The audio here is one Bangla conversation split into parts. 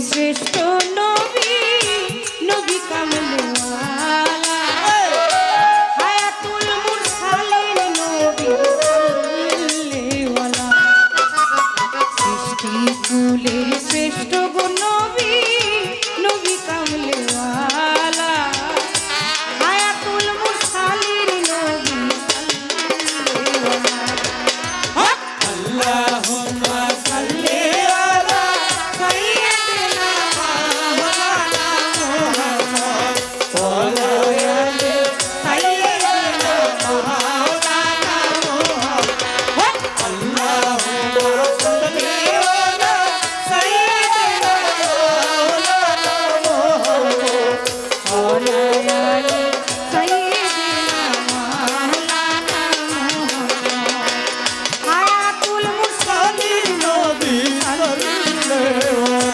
শ্রেষ্ঠ নবী, নবী কামলিওয়ালা হায়াতুল মুরসালিন নবী সাল্লিওয়ালা সৃষ্টি কুলের শ্রেষ্ঠ গো নবী, নবী কামলিওয়ালা হায়াতুল মুরসালিন নবী সাল্লিওয়ালা আল্লাহুম্মা সাল্লি আলা সাইয়্যিদিনা মাওলানা মুহাম্মদ ওয়া আলি সাইয়্যিদিনা মাওলানা মুহাম্মদ আল্লাহুম্মা সাল্লি আলা সাইয়্যিদিনা মাওলানা মুহাম্মদ ওয়া আলি সাইয়্যিদিনা মাওলানা মুহাম্মদ হায়াতুল মুরসালিন নবী সাল্লাল্লাহু নবী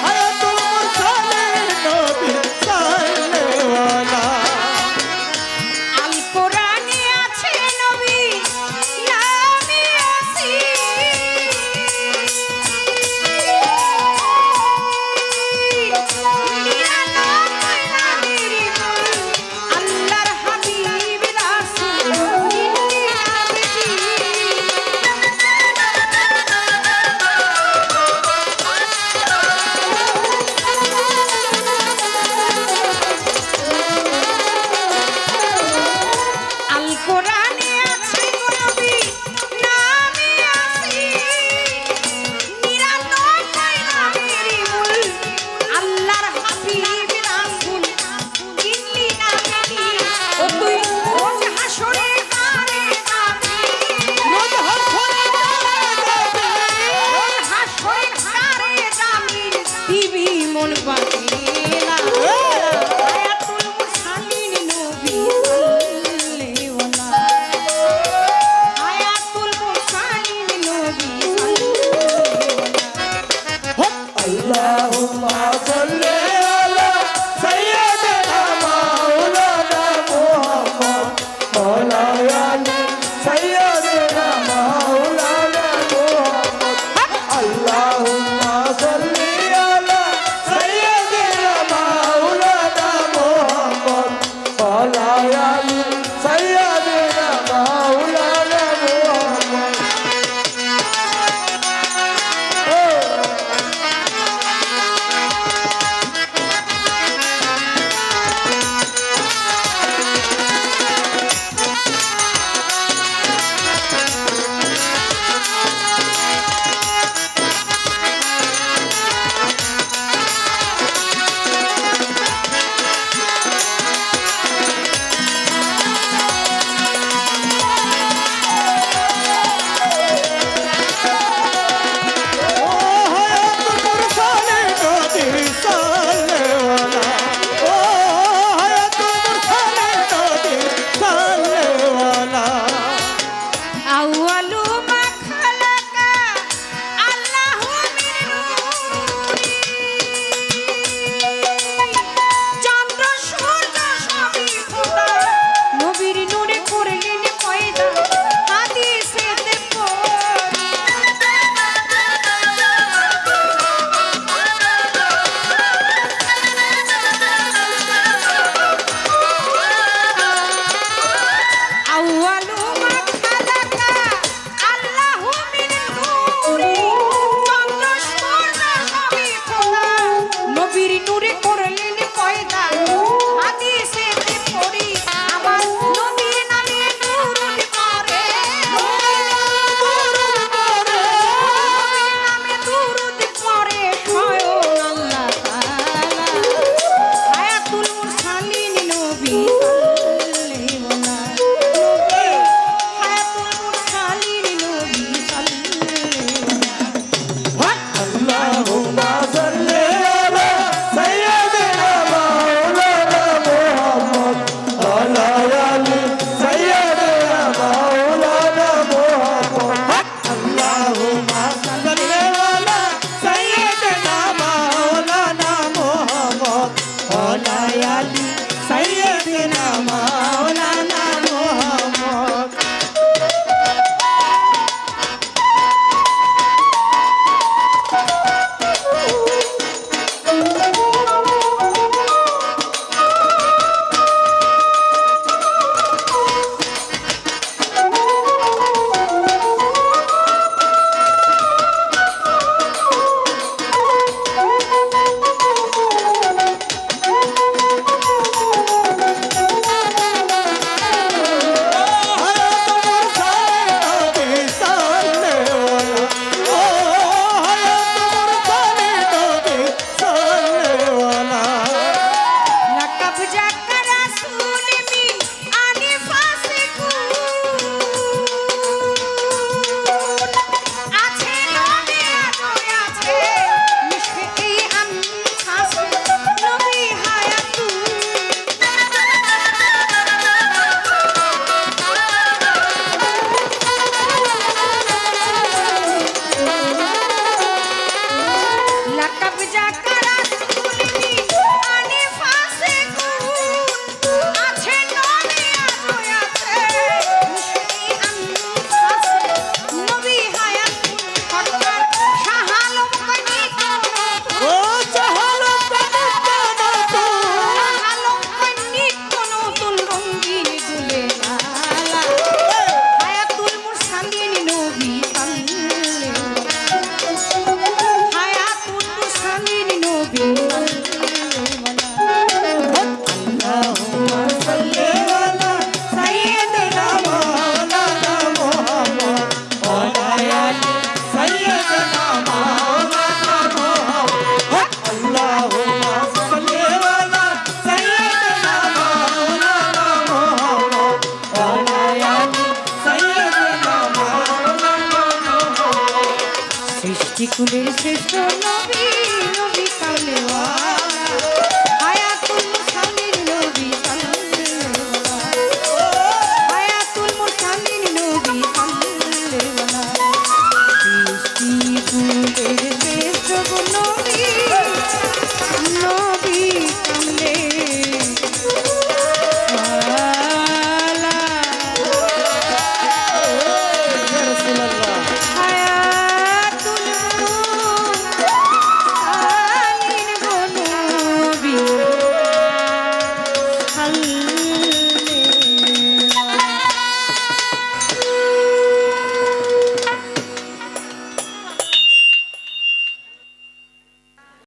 হায়াতুল মুরসালিন নবী সাল্লাল্লাহু আল কোরআনে আছে নবী নামে আসি আল্লাহর হাবিব রাসূল আল কোরআনে আছে গো নবী নামে আসি 99 নামের মূল আল্লাহর হাবিব রাসূল ইন্নি নামে ও তুই রোজ হাসরে হারে যাবি রোজ হাসরে হারে যাবি দিবি মন পাগলা হায়াতুল মুরসালিন নবী সাল্লাল্লাহু হায়াতুল মুরসালিন নবী সাল্লাল্লাহু اللهم صل على سيدنا مولانا محمد مولاي علي سيدنا مولانا محمد اللهم صل على سيدنا مولانا محمد مولاي علي سيدنا مولانا محمد কুলের শ্রেষ্ঠ নবী নবী কামলেওয়ালা